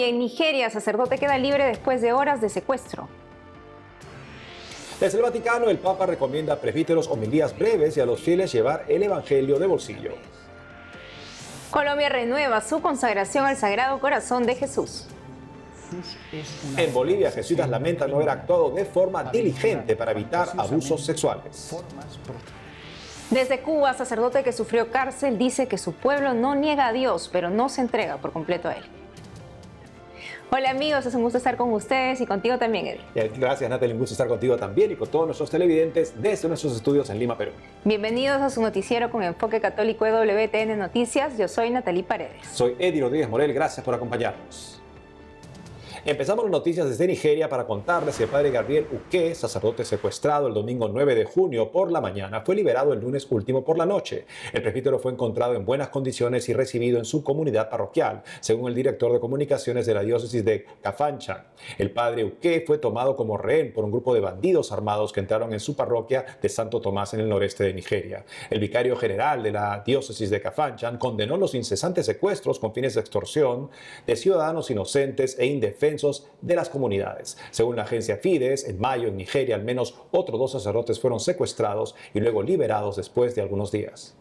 Y en Nigeria, sacerdote queda libre después de horas de secuestro. Desde el Vaticano, el Papa recomienda a presbíteros homilías breves y a los fieles llevar el Evangelio de bolsillo. Colombia renueva su consagración al Sagrado Corazón de Jesús. En Bolivia, jesuitas lamentan no haber actuado de forma diligente para evitar abusos sexuales. Desde Cuba, sacerdote que sufrió cárcel dice que su pueblo no niega a Dios, pero no se entrega por completo a Él. Hola amigos, es un gusto estar con ustedes y contigo también, Eddie. Gracias, Natalie, un gusto estar contigo también y con todos nuestros televidentes desde nuestros estudios en Lima, Perú. Bienvenidos a su noticiero con enfoque católico EWTN Noticias. Yo soy Natalie Paredes. Soy Eddie Rodríguez Morel, gracias por acompañarnos. Empezamos las noticias desde Nigeria para contarles que el padre Gabriel Uke, sacerdote secuestrado el domingo 9 de junio por la mañana, fue liberado el lunes último por la noche. El presbítero fue encontrado en buenas condiciones y recibido en su comunidad parroquial, según el director de comunicaciones de la diócesis de Kafanchan. El padre Uke fue tomado como rehén por un grupo de bandidos armados que entraron en su parroquia de Santo Tomás en el noreste de Nigeria. El vicario general de la diócesis de Kafanchan condenó los incesantes secuestros con fines de extorsión de ciudadanos inocentes e indefensos de las comunidades. Según la agencia Fides, en mayo en Nigeria al menos otros 2 sacerdotes fueron secuestrados y luego liberados después de algunos días.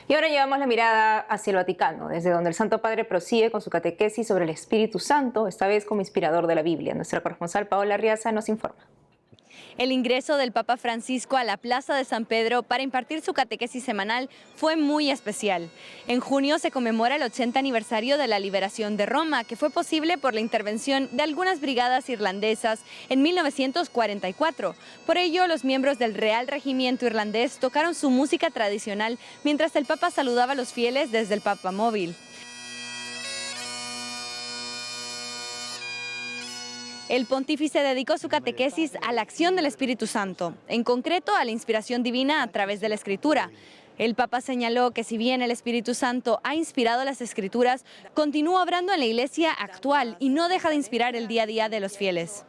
Y ahora llevamos la mirada hacia el Vaticano, desde donde el Santo Padre prosigue con su catequesis sobre el Espíritu Santo, esta vez como inspirador de la Biblia. Nuestra corresponsal Paola Arriaza nos informa. El ingreso del Papa Francisco a la Plaza de San Pedro para impartir su catequesis semanal fue muy especial. En junio se conmemora el 80 aniversario de la liberación de Roma, que fue posible por la intervención de algunas brigadas irlandesas en 1944. Por ello, los miembros del Real Regimiento Irlandés tocaron su música tradicional mientras el Papa saludaba a los fieles desde el Papamóvil. El pontífice dedicó su catequesis a la acción del Espíritu Santo, en concreto a la inspiración divina a través de la Escritura. El Papa señaló que si bien el Espíritu Santo ha inspirado las Escrituras, continúa obrando en la Iglesia actual y no deja de inspirar el día a día de los fieles.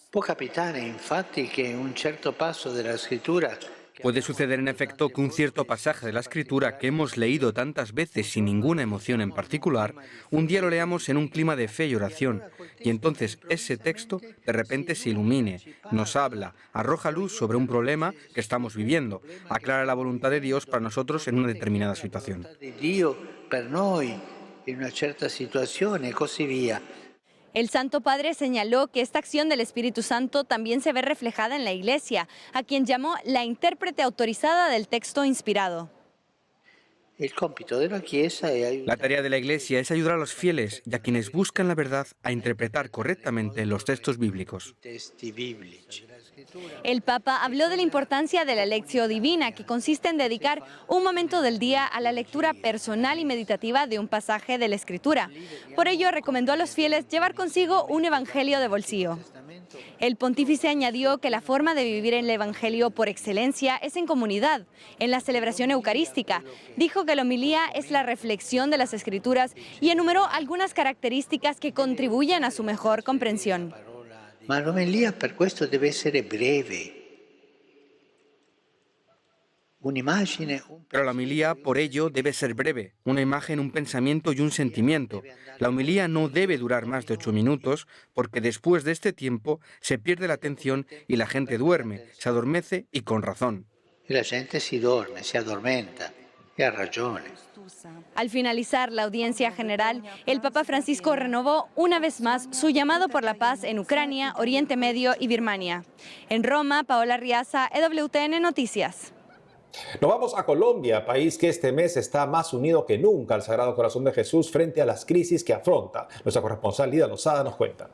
Può capitare infatti che un certo passo della Scrittura. Puede suceder en efecto que un cierto pasaje de la Escritura que hemos leído tantas veces sin ninguna emoción en particular, un día lo leamos en un clima de fe y oración, y entonces ese texto de repente se ilumine, nos habla, arroja luz sobre un problema que estamos viviendo, aclara la voluntad de Dios para nosotros en una determinada situación. Dio per noi in una certa situazione e così via. El Santo Padre señaló que esta acción del Espíritu Santo también se ve reflejada en la Iglesia, a quien llamó la intérprete autorizada del texto inspirado. La tarea de la Iglesia es ayudar a los fieles y a quienes buscan la verdad a interpretar correctamente los textos bíblicos. El Papa habló de la importancia de la Lectio Divina, que consiste en dedicar un momento del día a la lectura personal y meditativa de un pasaje de la Escritura. Por ello, recomendó a los fieles llevar consigo un evangelio de bolsillo. El pontífice añadió que la forma de vivir el evangelio por excelencia es en comunidad, en la celebración eucarística. Dijo que la homilía es la reflexión de las Escrituras y enumeró algunas características que contribuyen a su mejor comprensión. Ma l'omelia per questo deve essere breve. Pero la homilía, por ello, debe ser breve, una imagen, un pensamiento y un sentimiento. La homilía no debe durar más de 8 minutos, porque después de este tiempo se pierde la atención y la gente duerme, se adormece y con razón. Y la gente si duerme, se adormenta, y ha ragione. Al finalizar la audiencia general, el Papa Francisco renovó una vez más su llamado por la paz en Ucrania, Oriente Medio y Birmania. En Roma, Paola Arriaza, EWTN Noticias. Nos vamos a Colombia, país que este mes está más unido que nunca al Sagrado Corazón de Jesús frente a las crisis que afronta. Nuestra corresponsal Lida Lozada nos cuenta.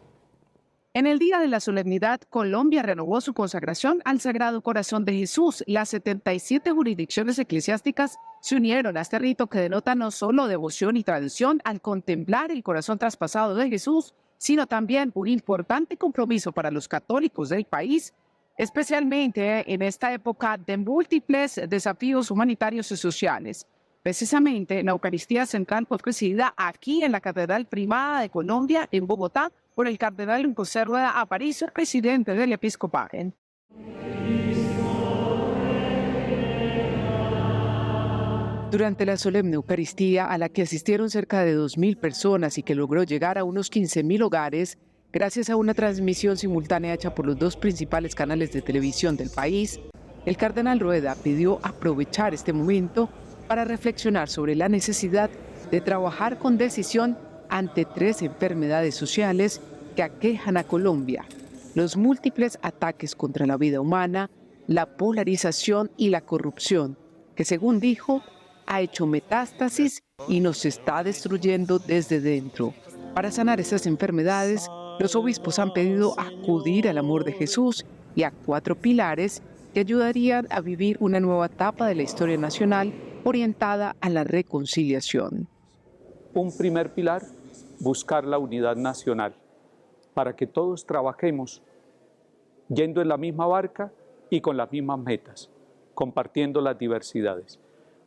En el día de la solemnidad, Colombia renovó su consagración al Sagrado Corazón de Jesús. Las 77 jurisdicciones eclesiásticas se unieron a este rito que denota no solo devoción y tradición al contemplar el corazón traspasado de Jesús, sino también un importante compromiso para los católicos del país, especialmente en esta época de múltiples desafíos humanitarios y sociales. Precisamente, la Eucaristía Central fue presidida aquí en la Catedral Primada de Colombia, en Bogotá, por el cardenal José Rueda Aparicio, presidente del Durante la solemne Eucaristía, a la que asistieron cerca de 2.000 personas y que logró llegar a unos 15.000 hogares, gracias a una transmisión simultánea hecha por los dos principales canales de televisión del país, el cardenal Rueda pidió aprovechar este momento para reflexionar sobre la necesidad de trabajar con decisión ante 3 enfermedades sociales que aquejan a Colombia: los múltiples ataques contra la vida humana, la polarización y la corrupción, que, según dijo, ha hecho metástasis y nos está destruyendo desde dentro. Para sanar esas enfermedades, los obispos han pedido acudir al amor de Jesús y a 4 pilares que ayudarían a vivir una nueva etapa de la historia nacional orientada a la reconciliación. Un primer pilar, buscar la unidad nacional, para que todos trabajemos yendo en la misma barca y con las mismas metas, compartiendo las diversidades.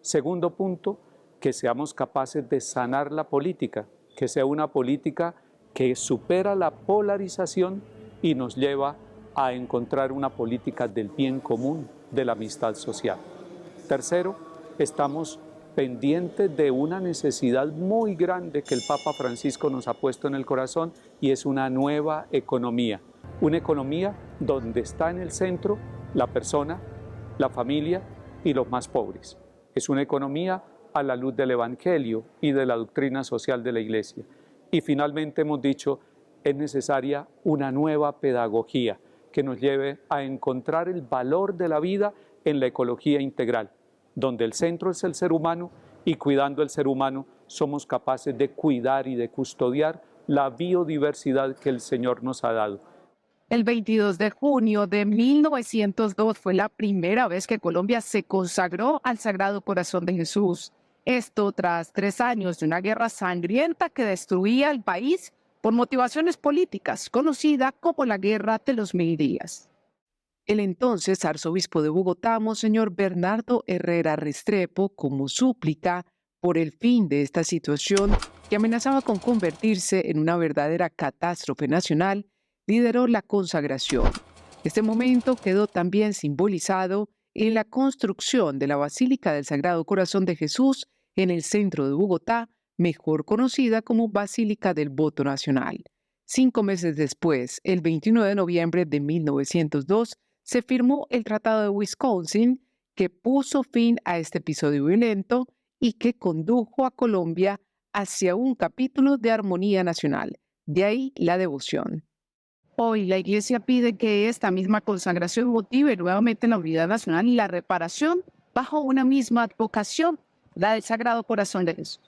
Segundo punto, que seamos capaces de sanar la política, que sea una política que supera la polarización y nos lleva a encontrar una política del bien común, de la amistad social. Tercero, estamos pendientes de una necesidad muy grande que el Papa Francisco nos ha puesto en el corazón, y es una nueva economía. Una economía donde está en el centro la persona, la familia y los más pobres. Es una economía a la luz del Evangelio y de la doctrina social de la Iglesia. Y finalmente hemos dicho, es necesaria una nueva pedagogía que nos lleve a encontrar el valor de la vida en la ecología integral, donde el centro es el ser humano, y cuidando el ser humano somos capaces de cuidar y de custodiar la biodiversidad que el Señor nos ha dado. El 22 de junio de 1902 fue la primera vez que Colombia se consagró al Sagrado Corazón de Jesús. Esto tras 3 años de una guerra sangrienta que destruía el país por motivaciones políticas, conocida como la Guerra de los 1000 días. El entonces arzobispo de Bogotá, Monseñor Bernardo Herrera Restrepo, como súplica por el fin de esta situación que amenazaba con convertirse en una verdadera catástrofe nacional, lideró la consagración. Este momento quedó también simbolizado en la construcción de la Basílica del Sagrado Corazón de Jesús en el centro de Bogotá, mejor conocida como Basílica del Voto Nacional. 5 meses después, el 29 de noviembre de 1902, se firmó el Tratado de Wisconsin, que puso fin a este episodio violento y que condujo a Colombia hacia un capítulo de armonía nacional. De ahí la devoción. Hoy la Iglesia pide que esta misma consagración motive nuevamente la unidad nacional y la reparación bajo una misma advocación, la del Sagrado Corazón de Jesús.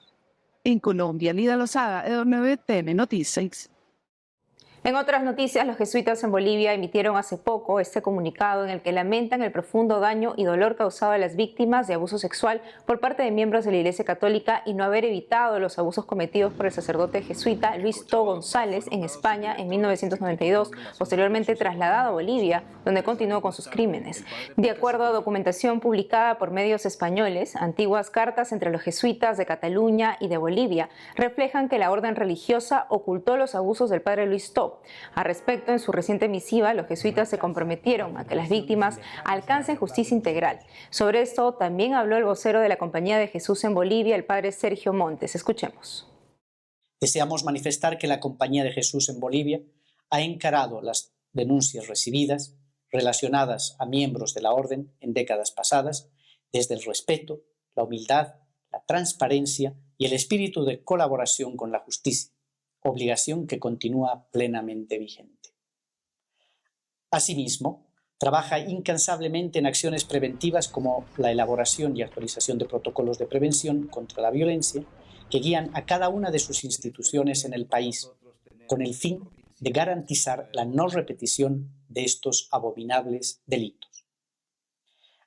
En Colombia, Lida Lozada, EWTN Noticias. En otras noticias, los jesuitas en Bolivia emitieron hace poco este comunicado en el que lamentan el profundo daño y dolor causado a las víctimas de abuso sexual por parte de miembros de la Iglesia Católica y no haber evitado los abusos cometidos por el sacerdote jesuita Luis To González en España en 1992, posteriormente trasladado a Bolivia, donde continuó con sus crímenes. De acuerdo a documentación publicada por medios españoles, antiguas cartas entre los jesuitas de Cataluña y de Bolivia reflejan que la orden religiosa ocultó los abusos del padre Luis To. Al respecto, en su reciente misiva, los jesuitas se comprometieron a que las víctimas alcancen justicia integral. Sobre esto también habló el vocero de la Compañía de Jesús en Bolivia, el padre Sergio Montes. Escuchemos. Deseamos manifestar que la Compañía de Jesús en Bolivia ha encarado las denuncias recibidas relacionadas a miembros de la orden en décadas pasadas desde el respeto, la humildad, la transparencia y el espíritu de colaboración con la justicia, obligación que continúa plenamente vigente. Asimismo, trabaja incansablemente en acciones preventivas como la elaboración y actualización de protocolos de prevención contra la violencia que guían a cada una de sus instituciones en el país, con el fin de garantizar la no repetición de estos abominables delitos.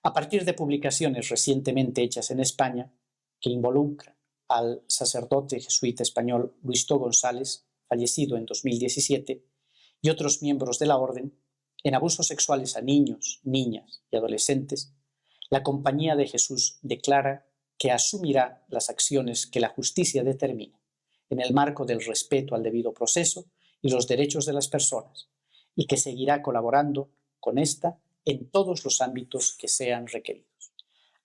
A partir de publicaciones recientemente hechas en España que involucran al sacerdote jesuita español Luis To González, fallecido en 2017, y otros miembros de la orden, en abusos sexuales a niños, niñas y adolescentes, la Compañía de Jesús declara que asumirá las acciones que la justicia determine, en el marco del respeto al debido proceso y los derechos de las personas, y que seguirá colaborando con esta en todos los ámbitos que sean requeridos.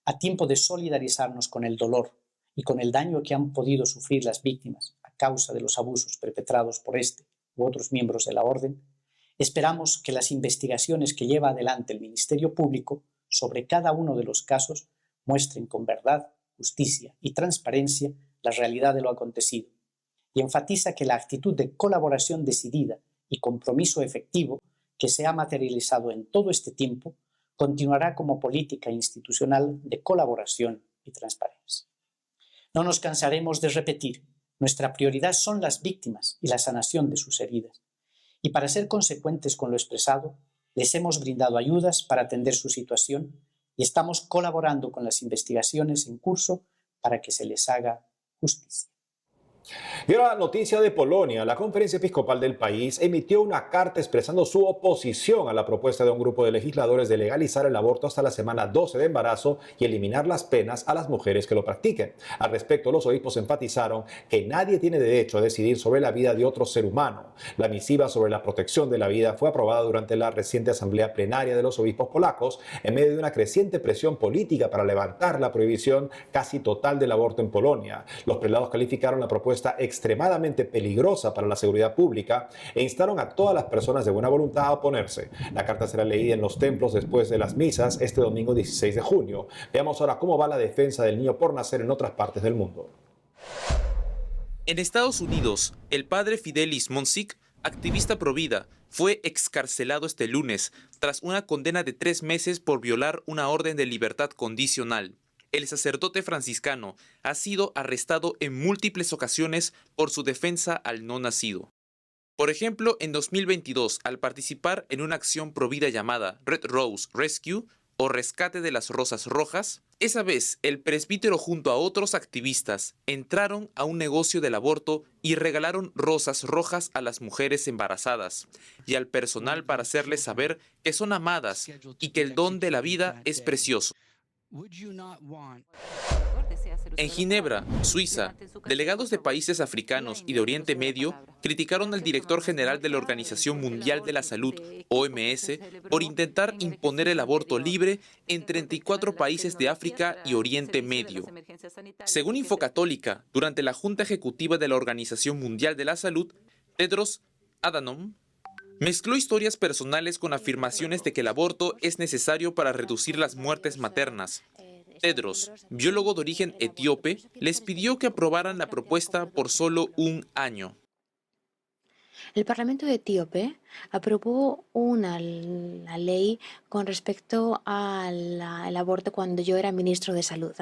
a tiempo de solidarizarnos con el dolor y con el daño que han podido sufrir las víctimas a causa de los abusos perpetrados por este u otros miembros de la Orden, esperamos que las investigaciones que lleva adelante el Ministerio Público sobre cada uno de los casos muestren con verdad, justicia y transparencia la realidad de lo acontecido, y enfatiza que la actitud de colaboración decidida y compromiso efectivo que se ha materializado en todo este tiempo continuará como política institucional de colaboración y transparencia. No nos cansaremos de repetir, nuestra prioridad son las víctimas y la sanación de sus heridas, y para ser consecuentes con lo expresado, les hemos brindado ayudas para atender su situación y estamos colaborando con las investigaciones en curso para que se les haga justicia. Y ahora noticia de Polonia. La Conferencia Episcopal del país emitió una carta expresando su oposición a la propuesta de un grupo de legisladores de legalizar el aborto hasta la semana 12 de embarazo y eliminar las penas a las mujeres que lo practiquen. Al respecto, los obispos enfatizaron que nadie tiene derecho a decidir sobre la vida de otro ser humano. La misiva sobre la protección de la vida fue aprobada durante la reciente asamblea plenaria de los obispos polacos en medio de una creciente presión política para levantar la prohibición casi total del aborto en Polonia. Los prelados calificaron la propuesta extremadamente peligrosa para la seguridad pública e instaron a todas las personas de buena voluntad a oponerse. La carta será leída en los templos después de las misas este domingo 16 de junio. Veamos ahora cómo va la defensa del niño por nacer en otras partes del mundo. En Estados Unidos, el padre Fidelis Monsik, activista provida, fue excarcelado este lunes tras una condena de 3 meses por violar una orden de libertad condicional. El sacerdote franciscano ha sido arrestado en múltiples ocasiones por su defensa al no nacido. Por ejemplo, en 2022, al participar en una acción provida llamada Red Rose Rescue o Rescate de las Rosas Rojas, esa vez el presbítero junto a otros activistas entraron a un negocio del aborto y regalaron rosas rojas a las mujeres embarazadas y al personal para hacerles saber que son amadas y que el don de la vida es precioso. En Ginebra, Suiza, delegados de países africanos y de Oriente Medio criticaron al director general de la Organización Mundial de la Salud, OMS, por intentar imponer el aborto libre en 34 países de África y Oriente Medio. Según Infocatólica, durante la Junta Ejecutiva de la Organización Mundial de la Salud, Tedros Adhanom mezcló historias personales con afirmaciones de que el aborto es necesario para reducir las muertes maternas. Tedros, biólogo de origen etíope, les pidió que aprobaran la propuesta por solo un año. El Parlamento etíope aprobó una ley con respecto al aborto cuando yo era ministro de Salud.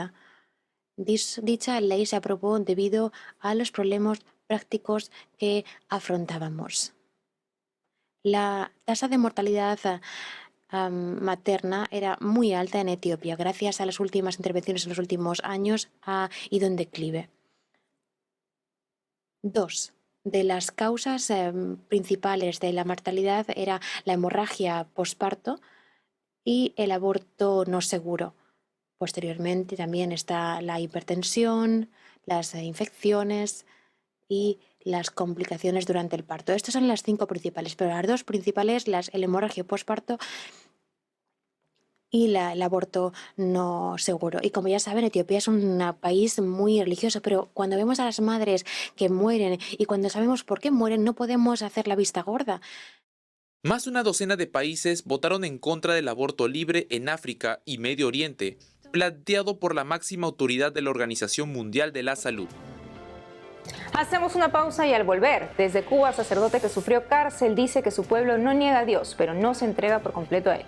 Dicha ley se aprobó debido a los problemas prácticos que afrontábamos. La tasa de mortalidad materna era muy alta en Etiopía. Gracias a las últimas intervenciones en los últimos años ha ido en declive. 2 de las causas principales de la mortalidad era la hemorragia posparto y el aborto no seguro. Posteriormente también está la hipertensión, las infecciones y las complicaciones durante el parto. Estas son las 5 principales, pero las 2 principales, el hemorragia posparto y el aborto no seguro. Y como ya saben, Etiopía es un país muy religioso, pero cuando vemos a las madres que mueren y cuando sabemos por qué mueren, no podemos hacer la vista gorda. Más de una docena de países votaron en contra del aborto libre en África y Medio Oriente, planteado por la máxima autoridad de la Organización Mundial de la Salud. Hacemos una pausa y al volver, desde Cuba, sacerdote que sufrió cárcel dice que su pueblo no niega a Dios, pero no se entrega por completo a él.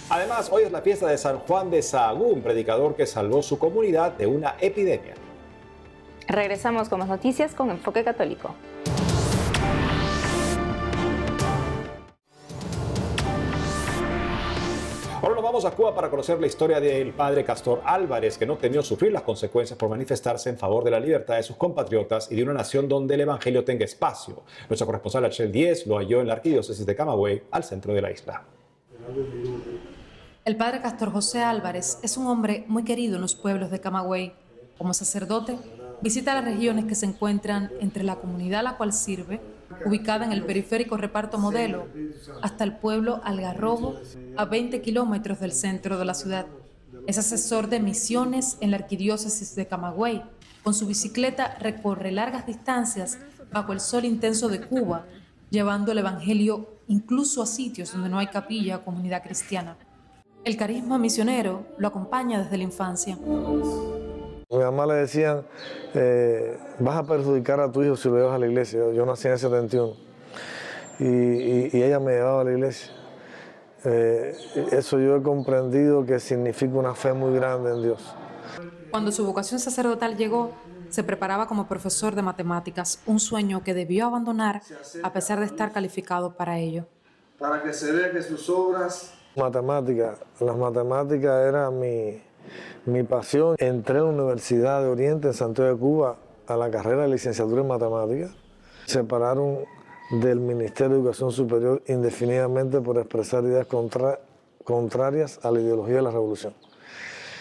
Además, hoy es la fiesta de San Juan de Sahagún, predicador que salvó su comunidad de una epidemia. Regresamos con más noticias con Enfoque Católico. Ahora nos vamos a Cuba para conocer la historia del padre Castor Álvarez, que no temió sufrir las consecuencias por manifestarse en favor de la libertad de sus compatriotas y de una nación donde el evangelio tenga espacio. Nuestra corresponsal Achel Díez lo halló en la arquidiócesis de Camagüey, al centro de la isla. El padre Castor José Álvarez es un hombre muy querido en los pueblos de Camagüey. Como sacerdote, visita las regiones que se encuentran entre la comunidad a la cual sirve, ubicada en el periférico Reparto Modelo, hasta el pueblo Algarrobo, a 20 kilómetros del centro de la ciudad. Es asesor de misiones en la arquidiócesis de Camagüey. Con su bicicleta recorre largas distancias bajo el sol intenso de Cuba, llevando el evangelio incluso a sitios donde no hay capilla o comunidad cristiana. El carisma misionero lo acompaña desde la infancia. Mi mamá le decían, vas a perjudicar a tu hijo si lo llevas a la iglesia. Yo nací en el 71 y ella me llevaba a la iglesia. Eso yo he comprendido que significa una fe muy grande en Dios. Cuando su vocación sacerdotal llegó, se preparaba como profesor de matemáticas, un sueño que debió abandonar a pesar de estar calificado para ello. Para que se vea que sus obras... Las matemáticas era mi pasión. Entré a la Universidad de Oriente en Santiago de Cuba a la carrera de licenciatura en matemáticas. Separaron del Ministerio de Educación Superior indefinidamente por expresar ideas contrarias a la ideología de la revolución.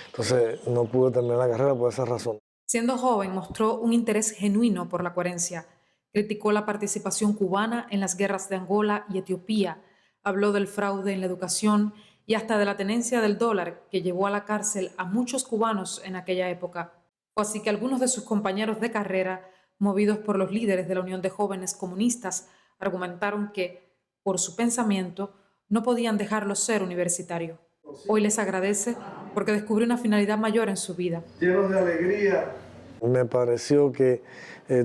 Entonces no pude terminar la carrera por esa razón. Siendo joven mostró un interés genuino por la coherencia. Criticó la participación cubana en las guerras de Angola y Etiopía. Habló del fraude en la educación y hasta de la tenencia del dólar que llevó a la cárcel a muchos cubanos en aquella época. Fue así que algunos de sus compañeros de carrera, movidos por los líderes de la Unión de Jóvenes Comunistas, argumentaron que, por su pensamiento, no podían dejarlo ser universitario. Hoy les agradece porque descubrió una finalidad mayor en su vida. Llenos de alegría. Me pareció que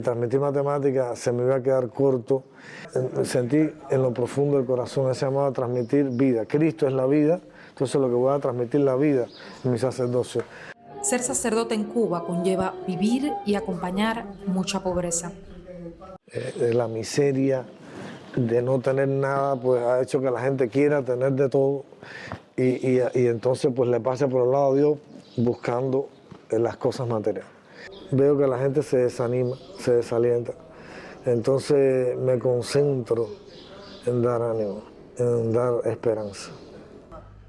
transmitir matemáticas se me iba a quedar corto. Sentí en lo profundo del corazón ese llamado a transmitir vida. Cristo es la vida, entonces lo que voy a transmitir la vida en mi sacerdocio. Ser sacerdote en Cuba conlleva vivir y acompañar mucha pobreza. La miseria de no tener nada pues ha hecho que la gente quiera tener de todo y entonces pues le pase por el lado de Dios buscando las cosas materiales. Veo que la gente se desanima, se desalienta, entonces me concentro en dar ánimo, en dar esperanza.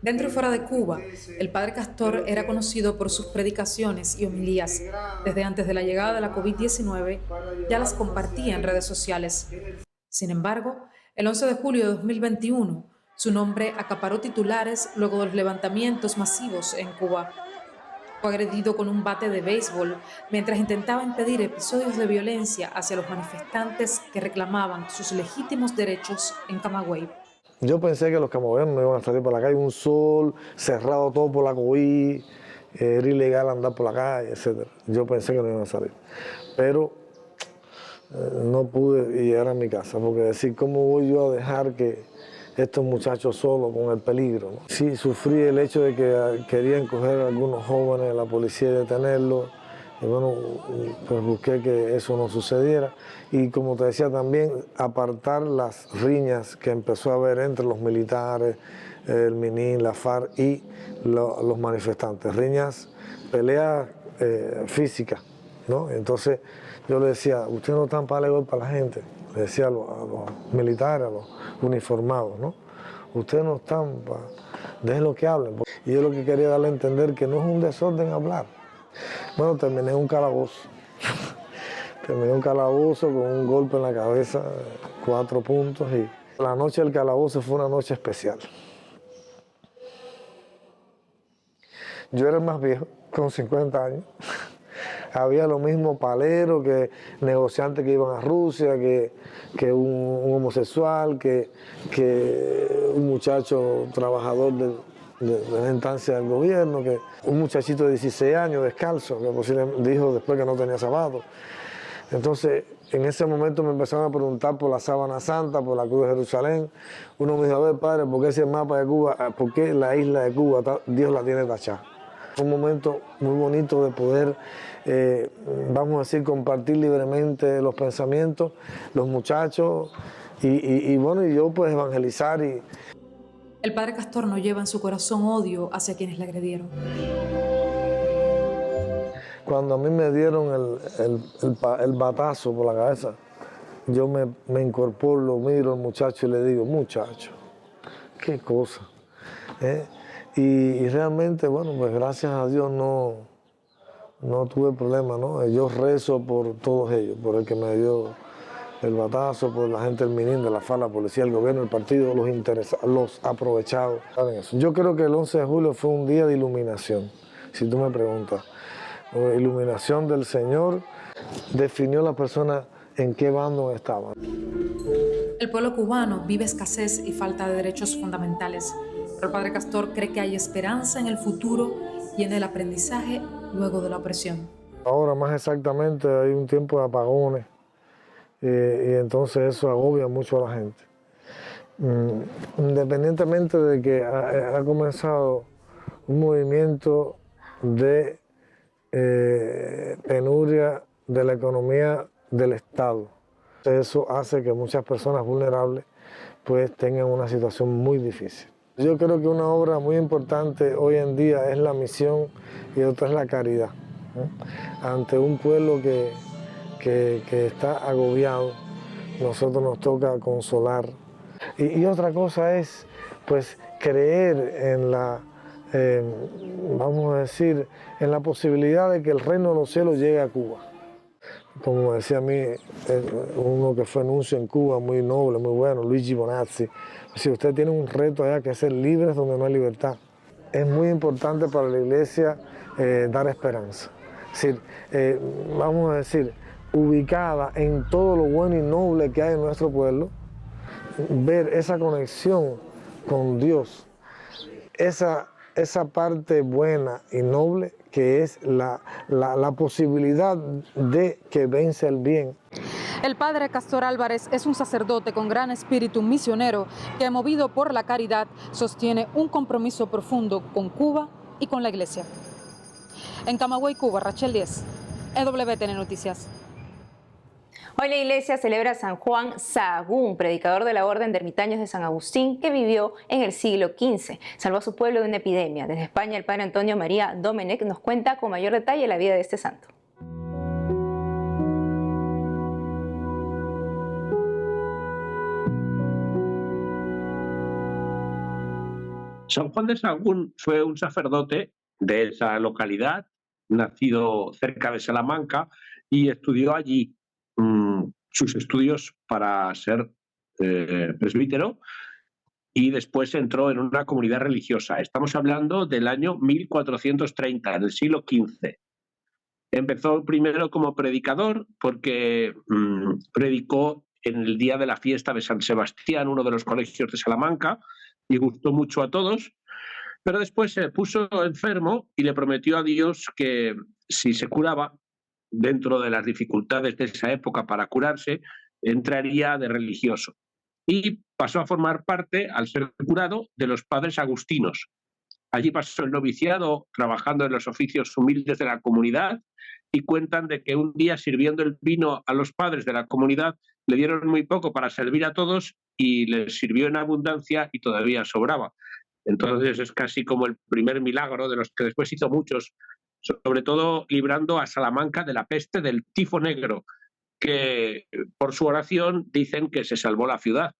Dentro y fuera de Cuba, el padre Castor era conocido por sus predicaciones y homilías. Desde antes de la llegada de la COVID-19 ya las compartía en redes sociales. Sin embargo, el 11 de julio de 2021, su nombre acaparó titulares luego de los levantamientos masivos en Cuba. Fue agredido con un bate de béisbol mientras intentaba impedir episodios de violencia hacia los manifestantes que reclamaban sus legítimos derechos en Camagüey. Yo pensé que los camagüeyanos no iban a salir por la calle, un sol, cerrado todo por la COVID, era ilegal andar por la calle, etc. Yo pensé que no iban a salir, pero no pude llegar a mi casa, porque decir, ¿cómo voy yo a dejar que estos muchachos solos con el peligro, ¿no? Sí, sufrí el hecho de que querían coger a algunos jóvenes de la policía y detenerlos. Y bueno, pues busqué que eso no sucediera. Y como te decía también, apartar las riñas que empezó a haber entre los militares, el MININ, la FARC y los manifestantes. Riñas, peleas físicas, ¿no? Entonces yo le decía, ustedes no están para darle golpe a la gente. Le decía a los militares, a los uniformados, ¿no? Ustedes no están para... Dejen que hablen. Y yo lo que quería darle a entender que no es un desorden hablar. Bueno, terminé en un calabozo. Terminé en un calabozo con un golpe en la cabeza, 4 puntos. Y la noche del calabozo fue una noche especial. Yo era el más viejo, con 50 años. Había lo mismo paleros, que negociantes que iban a Rusia, que un homosexual, que un muchacho trabajador de la instancia del gobierno, que un muchachito de 16 años descalzo, que posiblemente dijo después que no tenía zapatos. Entonces, en ese momento me empezaron a preguntar por la sábana santa, por la cruz de Jerusalén. Uno me dijo, a ver, padre, ¿por qué ese mapa de Cuba, por qué la isla de Cuba, Dios la tiene tachada? Fue un momento muy bonito de poder, vamos a decir, compartir libremente los pensamientos, los muchachos, y bueno, y yo pues evangelizar. El padre Castor no lleva en su corazón odio hacia quienes le agredieron. Cuando a mí me dieron el batazo por la cabeza, yo me incorporo, lo miro al muchacho y le digo, muchacho, qué cosa. Y realmente, bueno, pues gracias a Dios no tuve problema, ¿no? Yo rezo por todos ellos, por el que me dio el batazo por la gente del MININ, de la FARC, la policía, el gobierno, el partido, los aprovechados. Yo creo que el 11 de julio fue un día de iluminación, si tú me preguntas. La iluminación del Señor definió a las personas en qué bando estaban. El pueblo cubano vive escasez y falta de derechos fundamentales, pero el padre Castor cree que hay esperanza en el futuro y en el aprendizaje luego de la opresión. Ahora más exactamente hay un tiempo de apagones y entonces eso agobia mucho a la gente. Independientemente de que ha comenzado un movimiento de penuria de la economía del Estado. Eso hace que muchas personas vulnerables pues tengan una situación muy difícil. Yo creo que una obra muy importante hoy en día es la misión y otra es la caridad. Ante un pueblo que está agobiado, nosotros nos toca consolar. Y otra cosa es pues creer en la, vamos a decir, en la posibilidad de que el reino de los cielos llegue a Cuba. Como decía a mí uno que fue nuncio en Cuba, muy noble, muy bueno, Luigi Bonazzi, si usted tiene un reto allá que es ser libres donde no hay libertad. Es muy importante para la iglesia dar esperanza. Es decir, vamos a decir, ubicada en todo lo bueno y noble que hay en nuestro pueblo, ver esa conexión con Dios, esa parte buena y noble que es la posibilidad de que vence el bien. El padre Castor Álvarez es un sacerdote con gran espíritu misionero que, movido por la caridad, sostiene un compromiso profundo con Cuba y con la iglesia. En Camagüey, Cuba, Rachel Díez, EWTN Noticias. Hoy la iglesia celebra a San Juan Sahagún, predicador de la Orden de Ermitaños de San Agustín, que vivió en el siglo XV. Salvó a su pueblo de una epidemia. Desde España, el padre Antonio María Domenech nos cuenta con mayor detalle la vida de este santo. San Juan de Sahagún fue un sacerdote de esa localidad, nacido cerca de Salamanca, y estudió allí sus estudios para ser presbítero y después entró en una comunidad religiosa. Estamos hablando del año 1430, en el siglo XV. Empezó primero como predicador porque predicó en el día de la fiesta de San Sebastián, uno de los colegios de Salamanca, y gustó mucho a todos, pero después se puso enfermo y le prometió a Dios que si se curaba, dentro de las dificultades de esa época para curarse, entraría de religioso. Y pasó a formar parte, al ser curado, de los padres agustinos. Allí pasó el noviciado trabajando en los oficios humildes de la comunidad y cuentan de que un día, sirviendo el vino a los padres de la comunidad, le dieron muy poco para servir a todos y les sirvió en abundancia y todavía sobraba. Entonces es casi como el primer milagro, de los que después hizo muchos, sobre todo librando a Salamanca de la peste del tifo negro, que por su oración dicen que se salvó la ciudad.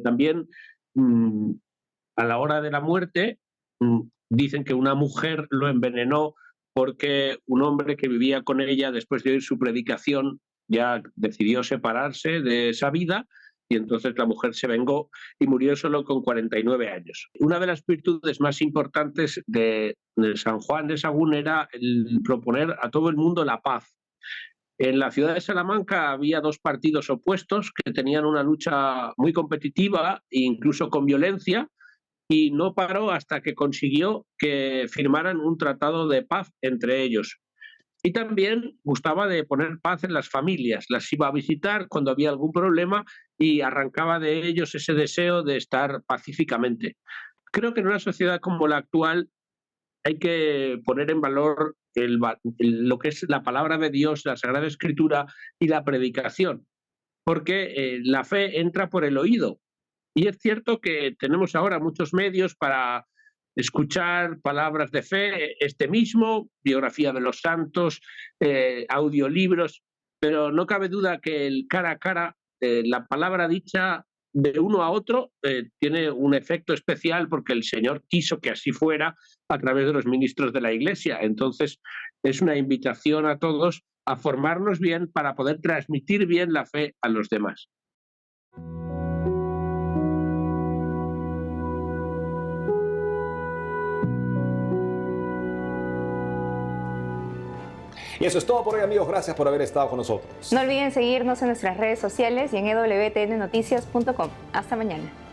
También a la hora de la muerte dicen que una mujer lo envenenó porque un hombre que vivía con ella, después de oír su predicación, ya decidió separarse de esa vida, y entonces la mujer se vengó y murió solo con 49 años. Una de las virtudes más importantes de San Juan de Sahagún era el proponer a todo el mundo la paz. En la ciudad de Salamanca había dos partidos opuestos que tenían una lucha muy competitiva e incluso con violencia, y no paró hasta que consiguió que firmaran un tratado de paz entre ellos. Y también gustaba de poner paz en las familias, las iba a visitar cuando había algún problema y arrancaba de ellos ese deseo de estar pacíficamente. Creo que en una sociedad como la actual hay que poner en valor lo que es la palabra de Dios, la Sagrada Escritura y la predicación, porque la fe entra por el oído. Y es cierto que tenemos ahora muchos medios para escuchar palabras de fe, este mismo, biografía de los santos, audiolibros, pero no cabe duda que el cara a cara, la palabra dicha de uno a otro, tiene un efecto especial porque el Señor quiso que así fuera a través de los ministros de la Iglesia. Entonces es una invitación a todos a formarnos bien para poder transmitir bien la fe a los demás. Y eso es todo por hoy, amigos. Gracias por haber estado con nosotros. No olviden seguirnos en nuestras redes sociales y en ewtnnoticias.com. Hasta mañana.